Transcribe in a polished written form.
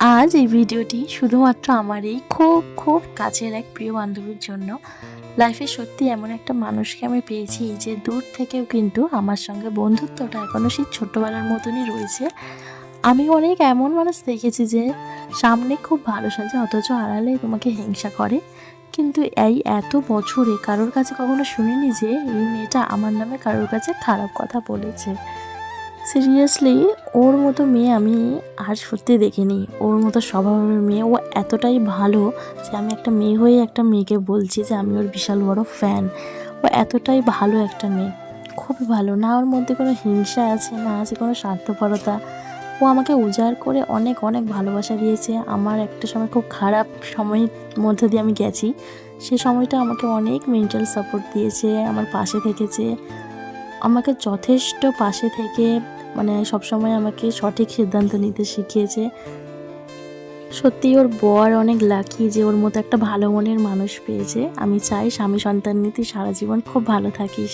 আজ এই ভিডিওটি শুধুমাত্র আমার এই খুব খুব কাছের এক প্রিয় বান্ধবীর জন্য। লাইফে সত্যি এমন একটা মানুষকে আমি পেয়েছি যে দূর থেকেও কিন্তু আমার সঙ্গে বন্ধুত্বটা এখনও সেই ছোট্টবেলার মতনই রয়েছে। আমি অনেক এমন মানুষ দেখেছি যে সামনে খুব ভালো সাজে অথচ আড়ালে তোমাকে হিংসা করে, কিন্তু এই এত বছরে কারোর কাছে কখনো শুনিনি যে এই মেয়েটা আমার নামে কারোর কাছে খারাপ কথা বলেছে। সিরিয়াসলি, ওর মতো মেয়ে আমি আর সত্যি দেখিনি। ওর মতো স্বভাবের মেয়ে, ও এতটাই ভালো যে আমি একটা মেয়ে হয়ে একটা মেয়েকে বলছি যে আমি ওর বিশাল বড় ফ্যান। ও এতটাই ভালো একটা মেয়ে, খুবই ভালো। না ওর মধ্যে কোনো হিংসা আছে, না আছে কোনো স্বার্থপরতা। ও আমাকে উজাড় করে অনেক অনেক ভালোবাসা দিয়েছে। আমার একটা সময় খুব খারাপ সময়ের মধ্যে দিয়ে আমি গেছি, সে সময়টা আমাকে অনেক মেন্টাল সাপোর্ট দিয়েছে, আমার পাশে থেকেছে, আমাকে যথেষ্ট পাশে থেকে সবসময় আমাকে সঠিক সিদ্ধান্ত নিতে শিখিয়েছে। সত্যি ওর বর অনেক লাকি যে ওর মতো একটা ভালো মনের মানুষ পেয়েছে। আমি চাই স্বামী সন্তান নিতে সারা জীবন খুব ভালো থাকিস।